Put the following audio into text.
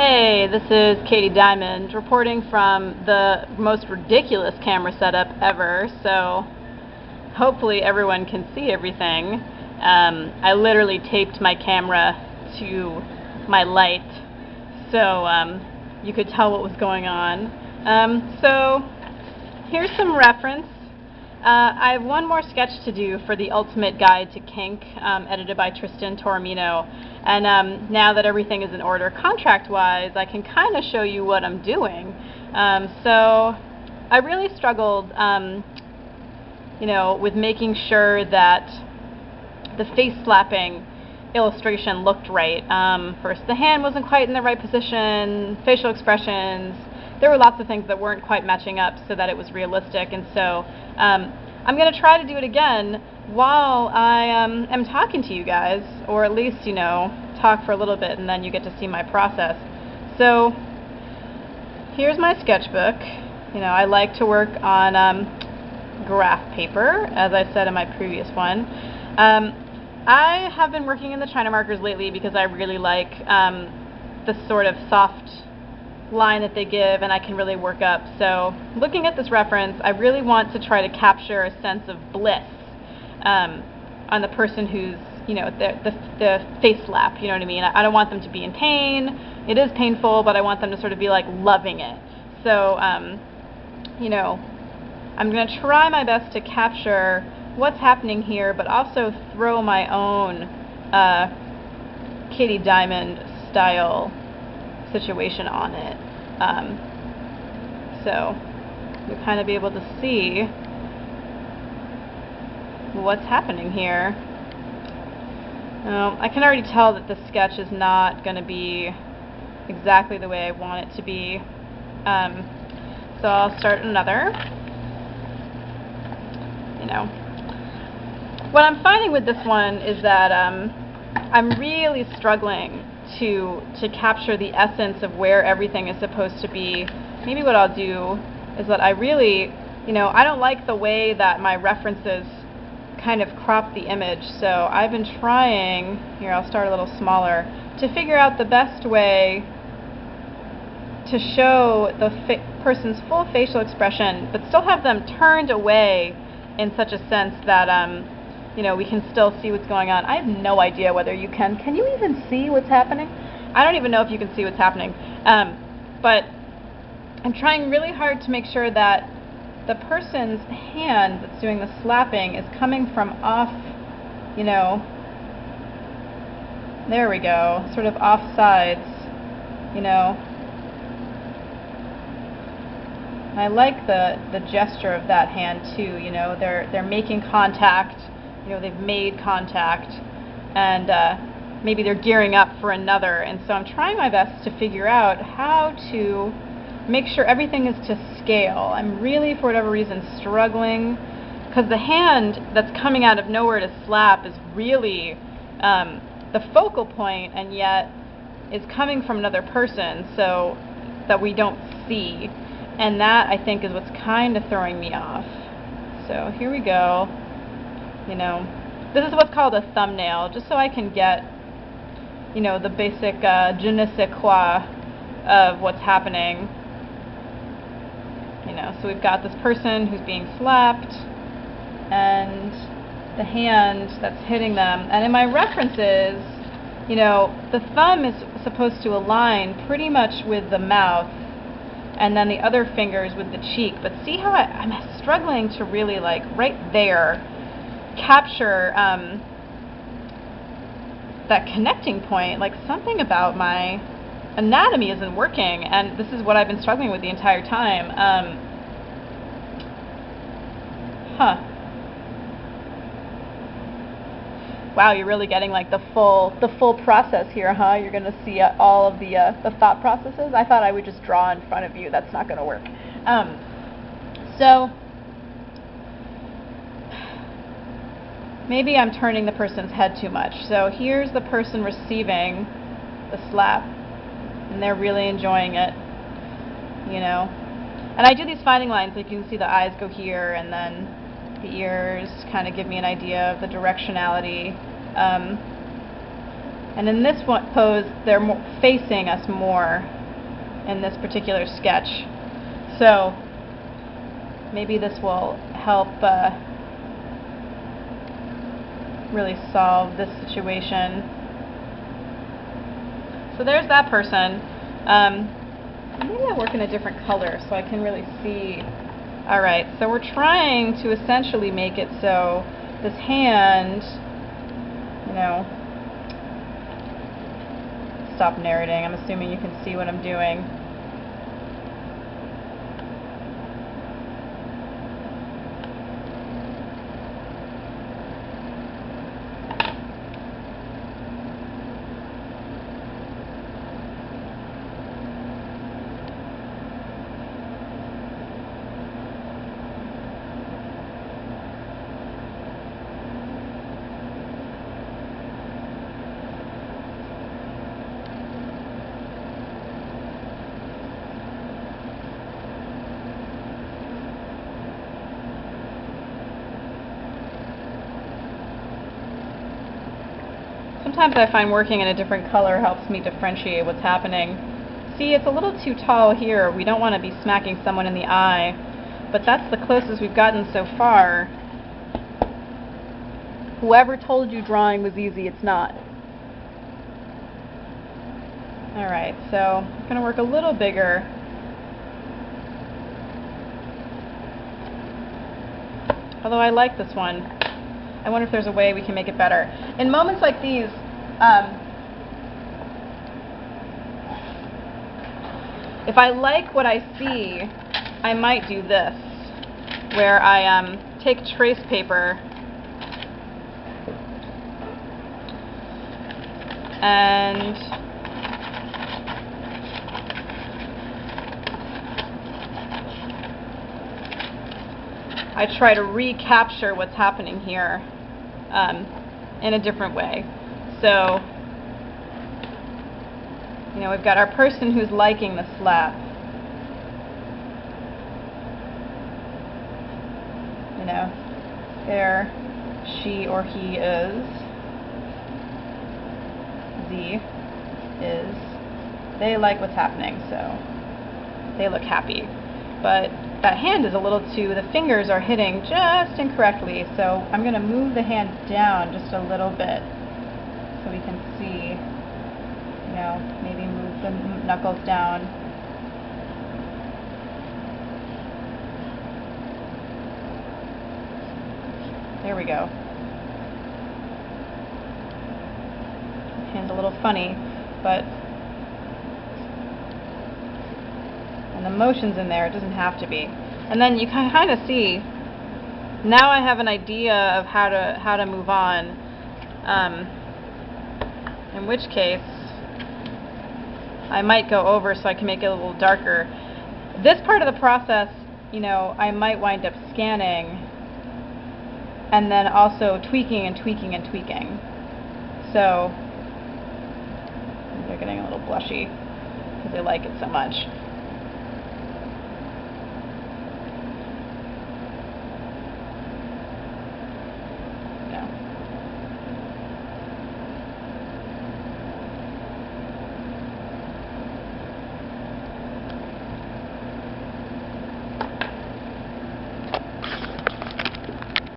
Hey, this is Katie Diamond reporting from the most ridiculous camera setup ever, so hopefully everyone can see everything. I literally taped my camera to my light so you could tell what was going on. So here's some reference. I have one more sketch to do for the Ultimate Guide to Kink, edited by Tristan Taormino. And now that everything is in order contract-wise, I can kind of show you what I'm doing. So I really struggled, with making sure that the face slapping illustration looked right. First, the hand wasn't quite in the right position, facial expressions. There were lots of things that weren't quite matching up so that it was realistic, and so I'm going to try to do it again while I am talking to you guys, or at least, talk for a little bit and then you get to see my process. So here's my sketchbook. I like to work on graph paper, as I said in my previous one. I have been working in the China markers lately because I really like the sort of soft line that they give, and I can really work up. So looking at this reference, I really want to try to capture a sense of bliss on the person who's, the face slap, you know what I mean? I don't want them to be in pain. It is painful, but I want them to sort of be like loving it. So, I'm going to try my best to capture what's happening here, but also throw my own Katie Diamond style situation on it. So you'll kind of be able to see what's happening here. I can already tell that the sketch is not going to be exactly the way I want it to be. So I'll start another. What I'm finding with this one is that I'm really struggling to capture the essence of where everything is supposed to be. Maybe what I'll do is that I really, I don't like the way that my references kind of crop the image, so I've been trying, here I'll start a little smaller, to figure out the best way to show the person's full facial expression, but still have them turned away in such a sense that we can still see what's going on. I have no idea whether you can. Can you even see what's happening? I don't even know if you can see what's happening. But I'm trying really hard to make sure that the person's hand that's doing the slapping is coming from off, there we go, sort of off sides, I like the gesture of that hand too, they're making contact. They've made contact, and maybe they're gearing up for another, and so I'm trying my best to figure out how to make sure everything is to scale. I'm really, for whatever reason, struggling, because the hand that's coming out of nowhere to slap is really the focal point, and yet is coming from another person, so that we don't see, and that, I think, is what's kind of throwing me off. So here we go. This is what's called a thumbnail, just so I can get, the basic je ne sais quoi of what's happening. So we've got this person who's being slapped, and the hand that's hitting them. And in my references, the thumb is supposed to align pretty much with the mouth, and then the other fingers with the cheek. But see how I'm struggling to really, right there, capture that connecting point. Something about my anatomy isn't working, and this is what I've been struggling with the entire time. Wow, you're really getting the full process here, huh? You're going to see all of the thought processes. I thought I would just draw in front of you. That's not going to work. So maybe I'm turning the person's head too much. So here's the person receiving the slap, and they're really enjoying it, And I do these finding lines, you can see the eyes go here, and then the ears kind of give me an idea of the directionality. And in this one pose, they're facing us more in this particular sketch. So maybe this will help really solve this situation. So there's that person. Maybe I'll work in a different color so I can really see. Alright, so we're trying to essentially make it so this hand, you know, stop narrating. I'm assuming you can see what I'm doing. Sometimes I find working in a different color helps me differentiate what's happening. See, it's a little too tall here. We don't want to be smacking someone in the eye, but that's the closest we've gotten so far. Whoever told you drawing was easy, it's not. Alright, so I'm going to work a little bigger. Although I like this one. I wonder if there's a way we can make it better. In moments like these, if I like what I see, I might do this, where I take trace paper and I try to recapture what's happening here in a different way. So, you know, we've got our person who's liking the slap. You know, there she or he is. Z is. They like what's happening, so they look happy. But that hand is a little too, the fingers are hitting just incorrectly, so I'm going to move the hand down just a little bit so we can see, you know, maybe move the knuckles down. There we go. Hand's a little funny, but and the motion's in there, it doesn't have to be. And then you can kind of see, now I have an idea of how to move on, in which case I might go over so I can make it a little darker. This part of the process, you know, I might wind up scanning and then also tweaking and tweaking and tweaking. So they're getting a little blushy because they like it so much.